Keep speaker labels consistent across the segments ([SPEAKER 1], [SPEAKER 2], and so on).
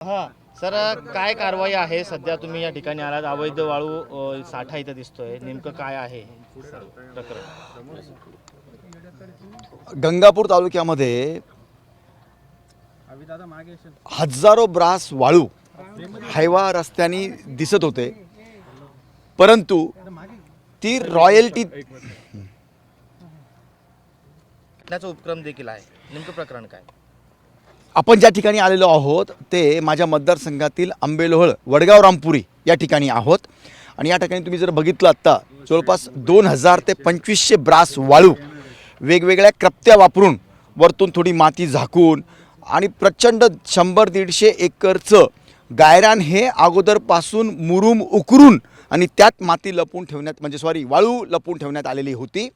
[SPEAKER 1] हां. सर काय कारवाई आहे सध्या तुम्ही या ठिकाणी आलात अवैध वाळू साठा इथं दिसतोय नेमकं काय आहे सर प्रकरण?
[SPEAKER 2] गंगापूर तालुक्यामध्ये हजारो ब्रास वाळू हायवा रस्त्याने दिसत होते, परंतु ती रॉयल्टी
[SPEAKER 1] त्याचा उपक्रम देखील आहे. नेमकं प्रकरण काय?
[SPEAKER 2] आपण ज्या ठिकाणी आलेलो आहोत ते माझ्या मतदारसंघातील आंबेलोहळ वडगाव रामपुरी या ठिकाणी आहोत. आणि या ठिकाणी तुम्ही जर बघितलं आत्ता जवळपास 2000 ते 2500 ब्रास वाळू वेगवेगळ्या कृत्या वापरून वरतून थोडी माती झाकून आणि प्रचंड 100-150 एकरचं गायरान हे अगोदरपासून मुरूम उकरून आणि त्यात माती लपवून ठेवण्यात वाळू लपवून ठेवण्यात आलेली होती.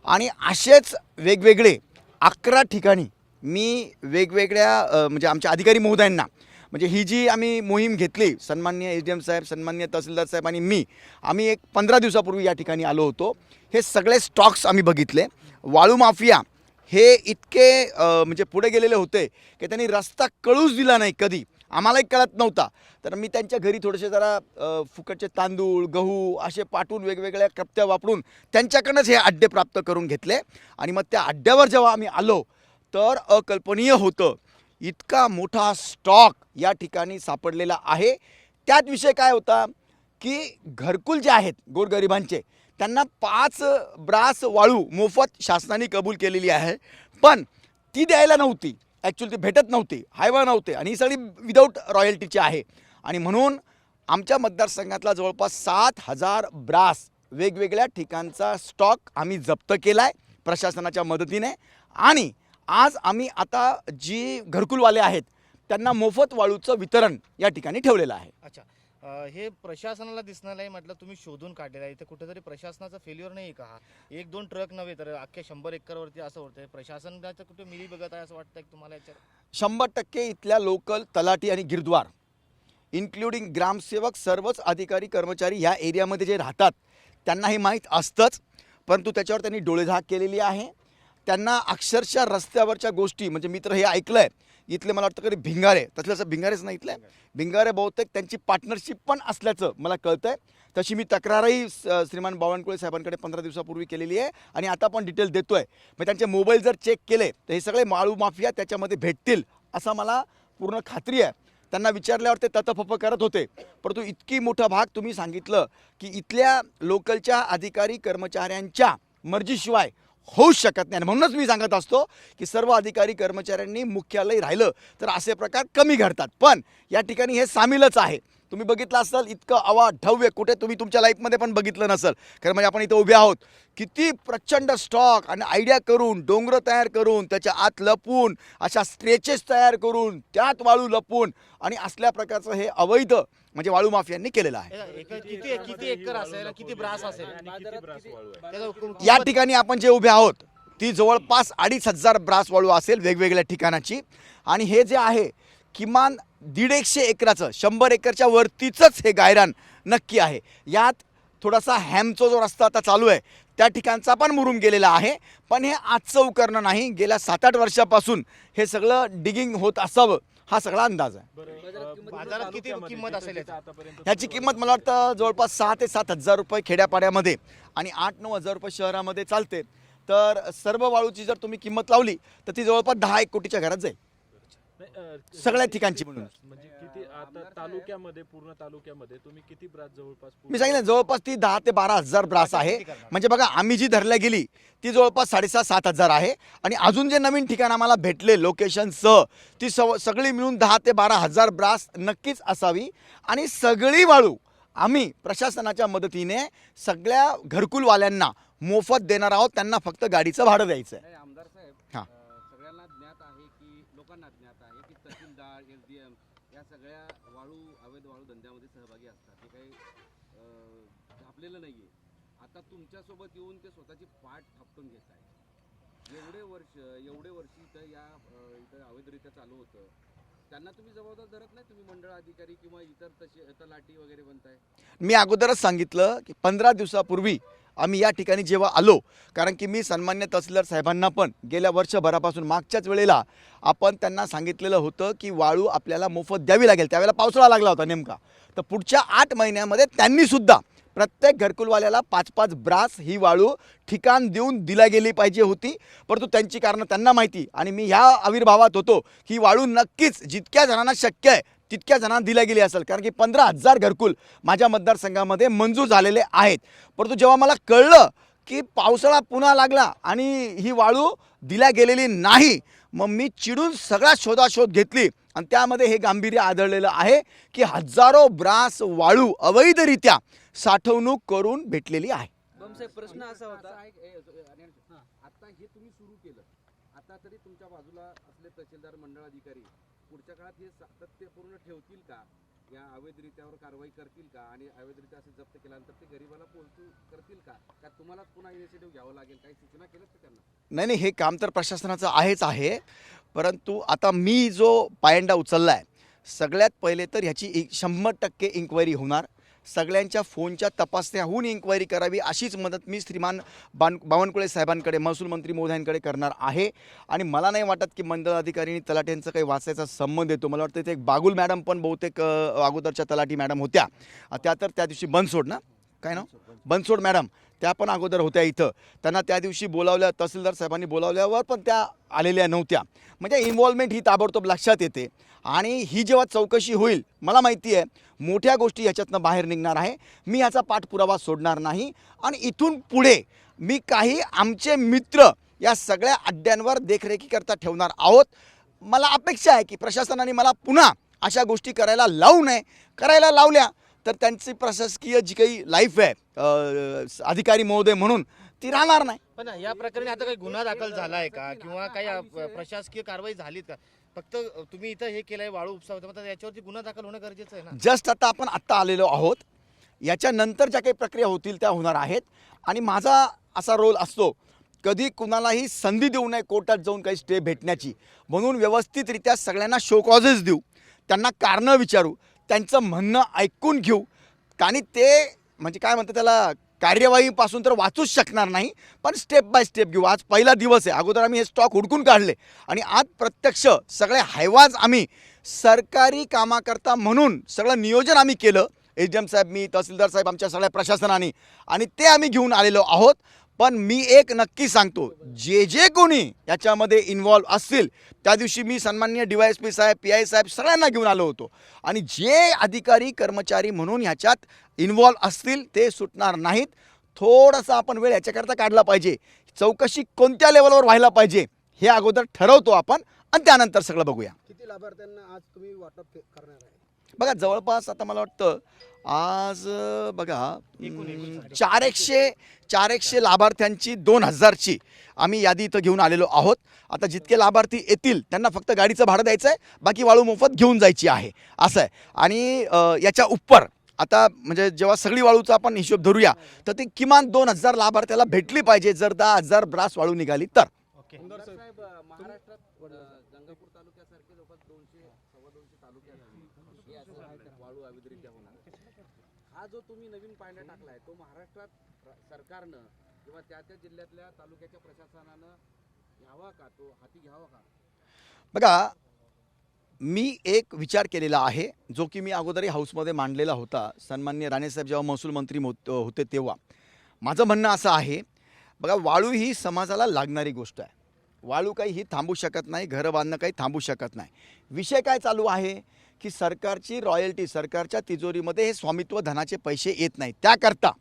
[SPEAKER 2] आणि असेच वेगवेगळे 11 ठिकाणी मी वेगवेगळ्या आमच्या अधिकारी महोदयांना ही जी आम्ही मोहीम घेतली, सन्माननीय एसडीएम साहेब, सन्माननीय तहसीलदार साहेब आणि आम्ही एक 15 दिवसापूर्वी या ठिकाणी आलो होतो. हे सगळे स्टॉक्स आम्ही बघितले. वाळू माफिया हे इतके पुढे गेलेले होते की त्यांनी रस्ता कळूच दिला नाही, कधी आम्हालाही कळत नव्हता. तर मी त्यांच्या घरी थोडेसे जरा फुकटचे तांदूळ गहू असे पाठवून वेगवेगळ्या कृत्या वापरून त्यांच्याकडनंच हे अड्डे प्राप्त करून घेतले. आणि मग त्या अड्ड्यावर जेव्हा आम्ही आलो तर अकल्पनीय होतं, इतका मोठा स्टॉक या ठिकाणी सापडलेला आहे. त्यात विषय काय होता की घरकुल जे आहेत गोरगरिबांचे त्यांना 5 ब्रास वाळू मोफत शासनाने कबूल केलेली आहे, पण ती द्यायला नव्हती. ॲक्च्युअली ती भेटत नव्हती, हायवा नव्हते आणि ही सगळी विदाऊट रॉयल्टीची आहे. आणि म्हणून आमच्या मतदारसंघातला जवळपास 7000 ब्रास वेगवेगळ्या ठिकाणचा स्टॉक आम्ही जप्त केला आहे प्रशासनाच्या मदतीने. आणि आज आम्ही आता जी घरकुलवाले आहेत त्यांना मोफत वाळूचं वितरण या ठिकाणी ठेवलेलं आहे.
[SPEAKER 1] अच्छा. हे प्रशासनाला दिसणार नाही म्हटलं, तुम्ही शोधून काढलेलं आहे. इथे कुठेतरी प्रशासनाचा फेल्युअर नाही का हा? 1-2 ट्रक नव्हे तर अख्ख्या 100 एकरवरती असं होतंय. प्रशासनाचं कुठे मिली बघत आहे असं वाटतंय तुम्हाला याच्यावर?
[SPEAKER 2] 100% इथल्या लोकल तलाठी आणि गिरद्वार इन्क्लुडिंग ग्रामसेवक सर्वच अधिकारी कर्मचारी ह्या एरियामध्ये जे राहतात त्यांना हे माहीत असतंच, परंतु त्याच्यावर त्यांनी डोळेझाक केलेली आहे. त्यांना अक्षरशः रस्त्यावरच्या गोष्टी मी तर हे ऐकलं आहे, इथले मला वाटतं कधी भिंगारे, तसलं भिंगारेच नाही इथले भिंगारे बहुतेक त्यांची पार्टनरशिप पण असल्याचं मला कळतं आहे. तशी मी तक्रारही श्रीमान बावनकुळे साहेबांकडे 15 दिवसापूर्वी केलेली आहे आणि आता पण डिटेल देतो आहे. त्यांचे मोबाईल जर चेक केले तर हे सगळे माळू माफिया त्याच्यामध्ये भेटतील असं मला पूर्ण खात्री आहे. त्यांना विचारल्यावर ते ततफप करत होते, परंतु इतकी मोठा भाग तुम्ही सांगितलं की इथल्या लोकलच्या अधिकारी कर्मचाऱ्यांच्या मर्जीशिवाय होऊच शकत नाही. म्हणूनच मी सांगत असतो की सर्व अधिकारी कर्मचाऱ्यांनी मुख्यालय राहिलं तर असे प्रकार कमी घडतात. पण या ठिकाणी हे सामीलच आहे. तुम्ही बघितलं असाल इतकं अवाढव्य कुठे तुम्ही तुमच्या लाईफमध्ये पण बघितलं नसेल. कारण आपण इथं उभे आहोत, किती प्रचंड स्टॉक आणि आयडिया करून डोंगर तयार करून त्याच्या आत लपवून अशा स्ट्रेचेस तयार करून त्यात वाळू लपवून आणि असल्या प्रकारचं हे अवैध वाळू माफियांनी केलेलं आहे.
[SPEAKER 1] किती एकर असेल, किती ब्रास असेल?
[SPEAKER 2] या ठिकाणी आपण जे उभे आहोत ती जवळपास 2500 ब्रास वाळू असेल वेगवेगळ्या ठिकाणाची. आणि हे जे आहे किमान 150 एकराचं 100 एकरच्या वरतीचंच हे गायरान नक्की आहे. यात थोडासा हॅमचा जो रस्ता आता चालू आहे त्या ठिकाणचा पण मुरूम गेलेला आहे, पण हे आजचं उपकरण नाही. गेल्या 7-8 वर्षापासून हे सगळं डिगिंग होत असावं हा सगळा अंदाज आहे.
[SPEAKER 1] बाजारात किती किंमत असेल
[SPEAKER 2] ह्याची किंमत मला वाटतं जवळपास 6 ते 7 हजार रुपये खेड्यापाड्यामध्ये आणि 8-9 हजार रुपये शहरामध्ये चालते. तर सर्व वाळूची जर तुम्ही किंमत लावली तर ती जवळपास 10-1 कोटीच्या घरात जाईल सगळ्या ठिकाणची. म्हणून
[SPEAKER 3] किती आता तालुक्यामध्ये पूर्ण तालुक्यामध्ये तुम्ही किती ब्रास जवळपास?
[SPEAKER 2] मी सांगितलं जवळपास ती 10 ते 12 हजार ब्रास आहे. बघा आम्ही जी धरल्या गेली ती जवळपास 6.5-7 हजार आहे. आणि अजून जे नवीन ठिकाण आम्हाला भेटले लोकेशनसह ती सगळी मिळून 10 ते 12 हजार ब्रास नक्कीच असावी. आणि सगळी वाळू आम्ही प्रशासनाच्या मदतीने सगळ्या घरकुलवाल्यांना मोफत देणार आहोत. त्यांना फक्त गाडीचं भाडं द्यायचं आहे. हां,
[SPEAKER 4] सगळ्यांना ज्ञात आहे की लोकांना ज्ञात आहे की तहसीलदार एसडीएम या सगळ्या अवैध वाळू धंद्यामध्ये सहभागी असतात. ते काही झापलेलं नाहीये. आता तुमच्यासोबत येऊन ते स्वतःची पाठ थापटून घेत आहे. एवढे वर्ष इथं अवैधरित्या चालू होतं, त्यांना तुम्ही जबाबदार धरत नाही? तुम्ही मंडळ अधिकारी किंवा इतर तसे तलाठी वगैरे बनताय.
[SPEAKER 2] मी अगोदरच सांगितलं की 15 दिवसापूर्वी आम्ही या ठिकाणी जेव्हा आलो, कारण की मी सन्मान्य तहसीलदार साहेबांना पण गेल्या वर्षभरापासून मागच्याच वेळेला आपण त्यांना सांगितलेलं होतं की वाळू आपल्याला मोफत द्यावी लागेल, त्यावेळेला पावसाळा लागला होता नेमका. तर पुढच्या 8 महिन्यामध्ये त्यांनीसुद्धा प्रत्येक घरकुलवाल्याला 5-5 ब्रास ही वाळू ठिकाण देऊन दिला गेली पाहिजे होती, परंतु त्यांची कारणं त्यांना माहिती. आणि मी ह्या आविर्भावात होतो की वाळू नक्कीच जितक्या जणांना शक्य आहे तितक्या जणांना दिल्या गेली असेल, कारण की 15,000 घरकुल माझ्या मतदारसंघामध्ये मंजूर झालेले आहेत. परंतु जेव्हा मला कळलं की पावसाळा पुन्हा लागला आणि ही वाळू दिल्या गेलेली नाही, मग मी चिडून सगळा शोधाशोध घेतली आणि त्यामध्ये हे गांभीर्य आढळलेलं आहे की हजारो ब्रास वाळू अवैधरित्या साठवणूक करून भेटलेली आहे.
[SPEAKER 5] प्रश्न असा होता,
[SPEAKER 4] आता हे तुम्ही सुरू केलं, आता तरी तुमच्या बाजूला असले तहसीलदार मंडळ अधिकारी पुढच्या काळात हे सातत्यपूर्ण ठेवतील का, या अवैधरित्यावर कारवाई करतील का, आणि अवैधरित्या असे जप्त केल्यानंतर ते गरिबाला पोहोचू करतील का, का तुम्हाला पुन्हा इनिशिएटिव्ह घ्यावं लागेल, काही सूचना केल्यात का त्यांना?
[SPEAKER 2] नाही नाही, हे काम तर प्रशासनाचं आहेच आहे, परंतु आता मी जो पायंडा उचलला आहे, सगळ्यात पहिले तर ह्याची 100% इन्क्वायरी होणार. सगळ्यांच्या फोनच्या तपासण्या होऊन इन्क्वायरी करावी अशीच मदत मी श्रीमान बावनकुळे साहेबांकडे, महसूल मंत्री महोदयांकडे करणार आहे. आणि मला नाही वाटत की मंडळ अधिकारी आणि तलाठ्यांचं काही वाचायचा संबंध येतो. मला वाटतं ते एक बागुल मॅडम पण बहुतेक अगोदरच्या तलाठी मॅडम होत्या, त्या तर त्या दिवशी बनसोड ना, काय ना, बनसोड मॅडम, त्या पण अगोदर होत्या इथं. त्यांना त्या दिवशी बोलावल्या, तहसीलदार साहेबांनी बोलावल्यावर पण त्या आलेल्या नव्हत्या. म्हणजे इन्व्हॉल्वमेंट ही ताबडतोब लक्षात येते. आणि ही जेव्हा चौकशी होईल, मला माहिती आहे मोठ्या गोष्टी ह्याच्यातनं बाहेर निघणार आहे. मी ह्याचा पाठपुरावा सोडणार नाही आणि इथून पुढे मी काही आमचे मित्र या सगळ्या अड्ड्यांवर देखरेखीकरता ठेवणार आहोत. मला अपेक्षा आहे की प्रशासनाने मला पुन्हा अशा गोष्टी करायला लावू नये. करायला लावल्या तर त्यांची प्रशासकीय जी काही लाईफ आहे अधिकारी महोदय म्हणून ती राहणार नाही.
[SPEAKER 1] पण या प्रकरणी आता काही गुन्हा दाखल झाला आहे का, किंवा काही प्रशासकीय कारवाई झालीत का? फक्त तुम्ही इथं हे केलंय वाळू उपसा, तर याच्यावरती गुन्हा दाखल होणं गरजेचं आहे ना.
[SPEAKER 2] जस्ट आता आपण आलेलो आहोत, याच्यानंतर ज्या काही प्रक्रिया होतील त्या होणार आहेत. आणि माझा असा रोल असतो कधी कुणालाही संधी देऊ नये कोर्टात जाऊन काही स्टे भेटण्याची, म्हणून व्यवस्थितरित्या सगळ्यांना शो कॉजेस देऊ, त्यांना कारणं विचारू, त्यांचं म्हणणं ऐकून घेऊ. आणि ते म्हणजे काय म्हणतात त्याला, कार्यवाहीपासून तर वाचूच शकणार नाही, पण स्टेप बाय स्टेप घेऊ. आज पहिला दिवस आहे, अगोदर आम्ही हे स्टॉक हुडकून काढले आणि आज प्रत्यक्ष सगळे हायवाज आम्ही सरकारी कामाकरता म्हणून सगळं नियोजन आम्ही केलं. SDM साहेब, मी, तहसीलदार साहेब, आमच्या सगळ्या प्रशासनाने, आणि ते आम्ही घेऊन आलेलो आहोत. पण मी एक नक्की सांगतो, जे कोणी याच्यामध्ये इन्व्हॉल्व असतील, त्या दिवशी मी सन्माननीय DYSP साहेब, PI साहेब सगळ्यांना घेऊन आलो होतो. आणि जे अधिकारी कर्मचारी म्हणून ह्याच्यात इन्व्हॉल्व असतील ते सुटणार नाहीत. थोडासा आपण वेळ याच्याकरता काढला पाहिजे. चौकशी कोणत्या लेवलवर व्हायला पाहिजे हे अगोदर ठरवतो आपण आणि त्यानंतर सगळं बघूया.
[SPEAKER 5] किती लाभार्थ्यांना आज तुम्ही वाटप करणार आहे?
[SPEAKER 2] बघा, जवळपास आता मला वाटतं आज बघा 400 लाभार्थ्यांची 2000ची आम्ही यादी इथं घेऊन आलेलो आहोत. आता जितके लाभार्थी येतील त्यांना फक्त गाडीचं भाडं द्यायचं आहे, बाकी वाळू मोफत घेऊन जायची आहे, असं आहे. आणि याच्या उपर आता म्हणजे जेव्हा सगळी वाळूचा आपण हिशोब धरूया तर ती किमान 2000 लाभार्थ्याला भेटली पाहिजे, जर 10,000 ब्रास वाळू निघाली तर.
[SPEAKER 4] साहेब, महाराष्ट्रात गंगापूर तालुक्यासारखे जवळपास 200-250 तालुके वाळू अवैधरित्या होणार. हा जो तुम्ही नवीन पायंडा टाकलाय, तो महाराष्ट्रात सरकारनं किंवा त्या जिल्ह्यातल्या तालुक्याच्या प्रशासनानं घ्यावा का, तो हाती घ्यावा का?
[SPEAKER 2] बघा, मी एक विचार केलेला आहे जो की मी अगोदरही हाऊसमध्ये मांडलेला होता. सन्माननीय राणेसाहेब जेव्हा महसूल मंत्री होते तेव्हा माझं म्हणणं असं आहे, बघा, वाळू ही समाजाला लागणारी गोष्ट आहे. वाळू काही ही थांबू शकत नाही, घरं बांधणं काही थांबू शकत नाही. विषय काय चालू आहे की सरकारची रॉयल्टी, सरकारच्या तिजोरीमध्ये हे स्वामित्व धनाचे पैसे येत नाही. त्याकरता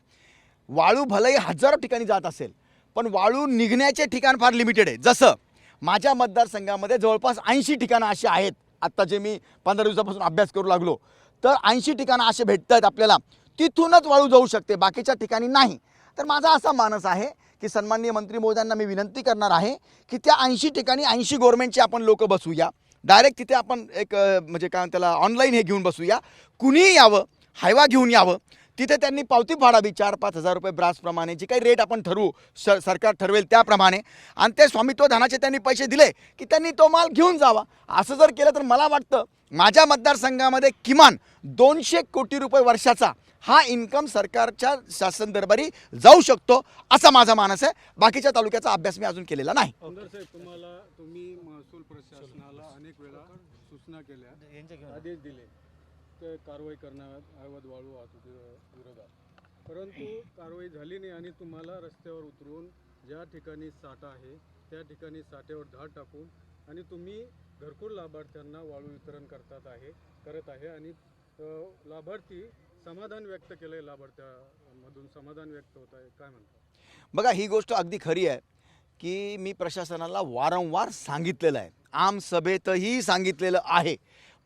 [SPEAKER 2] वाळू भलेही हजारो ठिकाणी जात असेल, पण वाळू निघण्याचे ठिकाण फार लिमिटेड आहे. जसं माझ्या मतदारसंघामध्ये जवळपास 80 ठिकाणं अशी आहेत. आत्ता जे मी 15 दिवसापासून अभ्यास करू लागलो तर 80 ठिकाणं असे भेटत आहेत आपल्याला, तिथूनच वाळू जाऊ शकते, बाकीच्या ठिकाणी नाही. तर माझा असा मानस आहे की सन्माननीय मंत्री महोदयांना मी विनंती करणार आहे की त्या 80 ठिकाणी 80 गव्हर्नमेंटचे आपण लोक बसूया, डायरेक्ट तिथे आपण एक म्हणजे काय त्याला ऑनलाईन हे घेऊन बसूया, कुणीही यावं, हायवा घेऊन यावं, तिथे त्यांनी पावती फाडावी 4-5 हजार रुपये ब्रासप्रमाणे, जे काही रेट आपण ठरवू, सरकार ठरवेल त्याप्रमाणे, आणि ते स्वामित्व धनाचे त्यांनी पैसे दिले की त्यांनी तो माल घेऊन जावा. असं जर केलं तर मला वाटतं माझ्या मतदारसंघामध्ये किमान 200 कोटी रुपये वर्षाचा हा इन्कम सरकारच्या शासन दरबारी जाऊ शकतो असा माझा मानस आहे. बाकीच्या तालुक्याचा अभ्यास मी अजून केलेला नाही.
[SPEAKER 6] आमदार साहेब, तुम्ही महसूल प्रशासनाला अनेक वेळा सूचना केल्या, आदेश दिले तर कारवाई करण्यात अवैध वाळू वाहतुकी विरोधात, परंतु कारवाई झाली नाही आणि तुम्हाला रस्त्यावर उतरून ज्या ठिकाणी साठा आहे त्या ठिकाणी साठ्यावर धाड टाकून आणि तुम्ही घरकुल लाभार्थ्यांना वाळू वितरण करत आहे आणि लाभार्थी समाधान व्यक्त केलंय, लाभार्थ्यामधून समाधान व्यक्त होत आहे, काय म्हणता?
[SPEAKER 2] बघा, ही गोष्ट अगदी खरी आहे की मी प्रशासनाला वारंवार सांगितलेलं आहे, आमसभेतही सांगितलेलं आहे,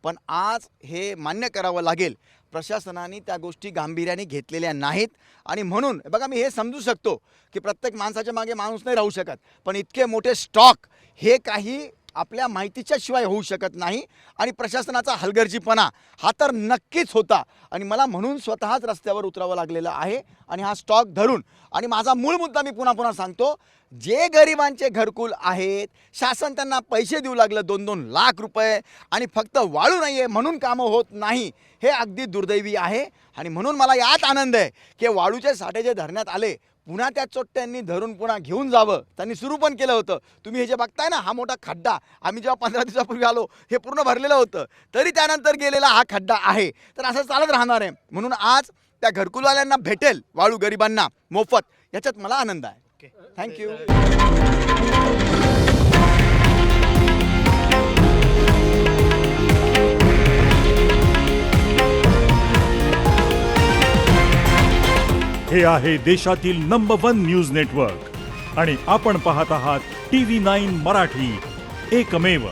[SPEAKER 2] पण आज हे मान्य करावं लागेल, प्रशासनाने त्या गोष्टी गांभीर्याने घेतलेल्या नाहीत. आणि म्हणून बघा, मी हे समजू शकतो की प्रत्येक माणसाच्या मागे माणूस नाही राहू शकत, पण इतके मोठे स्टॉक हे काही आपल्या माहितीच्या शिवाय होऊ शकत नाही. आणि प्रशासनाचा हलगर्जीपणा हा तर नक्कीच होता आणि मला म्हणून स्वतःच रस्त्यावर उतरावं लागलेलं आहे आणि हा स्टॉक धरून. आणि माझा मूळ मुद्दा मी पुन्हा पुन्हा सांगतो, जे गरिबांचे घरकुल आहेत, शासन त्यांना पैसे देऊ लागलं 2-2 लाख रुपये आणि फक्त वाळू नाही आहे म्हणून कामं होत नाही, हे अगदी दुर्दैवी आहे. आणि म्हणून मला यात आनंद आहे की वाळूचे साठे जे धरण्यात आले, पुन्हा त्या चोट्ट्यांनी धरून पुन्हा घेऊन जावं, त्यांनी सुरू पण केलं होतं. तुम्ही हे जे बघताय ना, हा मोठा खड्डा, आम्ही जेव्हा 15 दिवसापूर्वी आलो हे पूर्ण भरलेलं होतं, तरी त्यानंतर गेलेला हा खड्डा आहे. तर असं चालत राहणार आहे. म्हणून आज त्या घरकुलवाल्यांना भेटेल वाळू गरिबांना मोफत, याच्यात मला आनंद आहे. थँक्यू.
[SPEAKER 7] हे आहे देशातील नंबर 1 न्यूज नेटवर्क आणि आपण पाहत आहात TV9 मराठी, एकमेव.